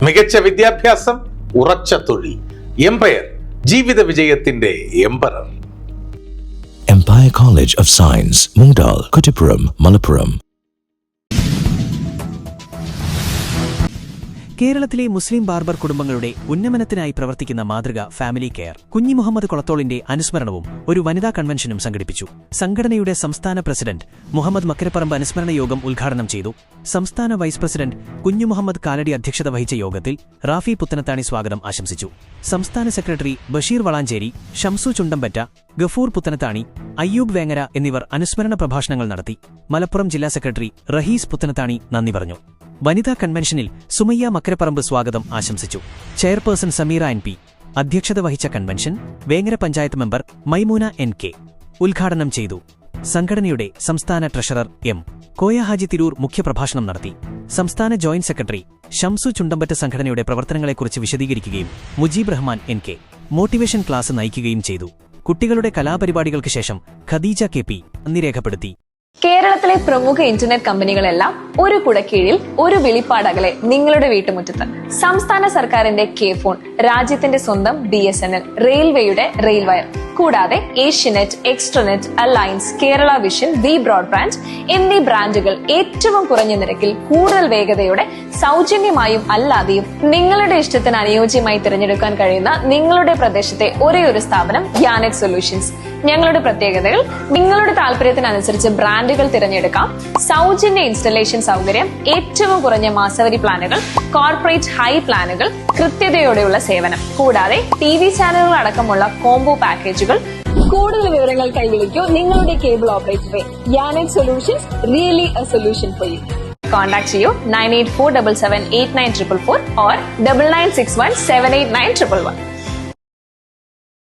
മികച്ച വിദ്യാഭ്യാസം, ഉറച്ച തൊഴിൽ. എംപയർ, ജീവിത വിജയത്തിന്റെ emperor. Empire College of Science, Moondal, Kuttipuram, Malappuram. കേരളത്തിലെ മുസ്ലിം ബാർബർ കുടുംബങ്ങളുടെ ഉന്നമനത്തിനായി പ്രവർത്തിക്കുന്ന മാതൃക ഫാമിലി കെയർ കുഞ്ഞി മുഹമ്മദ് കൊളത്തോളിന്റെ അനുസ്മരണവും ഒരു വനിതാ കൺവെൻഷനും സംഘടിപ്പിച്ചു. സംഘടനയുടെ സംസ്ഥാന പ്രസിഡന്റ് മുഹമ്മദ് മക്കരപ്പറമ്പ് അനുസ്മരണ യോഗം ഉദ്ഘാടനം ചെയ്തു. സംസ്ഥാന വൈസ് പ്രസിഡന്റ് കുഞ്ഞു മുഹമ്മദ് കാലടി അധ്യക്ഷത വഹിച്ച യോഗത്തിൽ റാഫി പുത്തനത്താണി സ്വാഗതം ആശംസിച്ചു. സംസ്ഥാന സെക്രട്ടറി ബഷീർ വളാഞ്ചേരി, ഷംസു ചുണ്ടമ്പറ്റ, ഗഫൂർ പുത്തനത്താണി, അയ്യൂബ് വേങ്ങര എന്നിവർ അനുസ്മരണ പ്രഭാഷണങ്ങൾ നടത്തി. മലപ്പുറം ജില്ലാ സെക്രട്ടറി റഹീസ് പുത്തനത്താണി നന്ദി പറഞ്ഞു. വനിതാ കൺവെൻഷനിൽ സുമയ്യ മക്കരപ്പറമ്പ് സ്വാഗതം ആശംസിച്ചു. ചെയർപേഴ്സൺ സമീറ NP അധ്യക്ഷത വഹിച്ച convention Vengara panchayat member Maimoona NK ഉദ്ഘാടനം ചെയ്തു. സംഘടനയുടെ സംസ്ഥാന ട്രഷറർ M. കോയ ഹാജി തിരൂർ മുഖ്യപ്രഭാഷണം നടത്തി. സംസ്ഥാന ജോയിന്റ് സെക്രട്ടറി ഷംസു ചുണ്ടമ്പറ്റ സംഘടനയുടെ പ്രവർത്തനങ്ങളെക്കുറിച്ച് വിശദീകരിക്കുകയും Mujeeb Rahman NK motivation class നയിക്കുകയും ചെയ്തു. കുട്ടികളുടെ കലാപരിപാടികൾക്ക് ശേഷം ഖദീജ KP നന്ദി രേഖപ്പെടുത്തി. കേരളത്തിലെ പ്രമുഖ ഇന്റർനെറ്റ് കമ്പനികളെല്ലാം ഒരു കുടക്കീഴിൽ, ഒരു വിളിപ്പാടകലെ നിങ്ങളുടെ വീട്ടുമുറ്റത്ത്. സംസ്ഥാന സർക്കാരിന്റെ K-ഫോൺ, രാജ്യത്തിന്റെ സ്വന്തം BSNL, റെയിൽവേയുടെ റെയിൽവയർ, കൂടാതെ ഏഷ്യനെറ്റ്, എക്സ്ട്രനെറ്റ്, അലയൻസ്, കേരള വിഷൻ, വി ബ്രോഡ്ബാൻഡ് എന്നീ ബ്രാൻഡുകൾ ഏറ്റവും കുറഞ്ഞ നിരക്കിൽ കൂടുതൽ വേഗതയോടെ സൗജന്യമായും അല്ലാതെയും നിങ്ങളുടെ ഇഷ്ടത്തിന് അനുയോജ്യമായി തിരഞ്ഞെടുക്കാൻ കഴിയുന്ന നിങ്ങളുടെ പ്രദേശത്തെ ഒരേയൊരു സ്ഥാപനം യാനെറ്റ് സൊല്യൂഷൻസ്. ഞങ്ങളുടെ പ്രത്യേകതകൾ: നിങ്ങളുടെ താല്പര്യത്തിനനുസരിച്ച് ബ്രാൻഡുകൾ തിരഞ്ഞെടുക്കാം, സൗജന്യ ഇൻസ്റ്റലേഷൻ സൗകര്യം, ഏറ്റവും കുറഞ്ഞ മാസവരി പ്ലാനുകൾ, കോർപ്പറേറ്റ് ഹൈ പ്ലാനുകൾ, കൃത്യതയോടെയുള്ള സേവനം, കൂടാതെ TV ചാനലുകൾ അടക്കമുള്ള കോംബോ പാക്കേജുകൾ. കൂടുതൽ വിവരങ്ങൾക്കായി വിളിക്കൂ നിങ്ങളുടെ കേബിൾ ഓപ്പറേറ്ററെ. യാനെറ്റ് solutions, really a solution for you. Contact ചെയ്യൂ 9847789444 or 9961789111.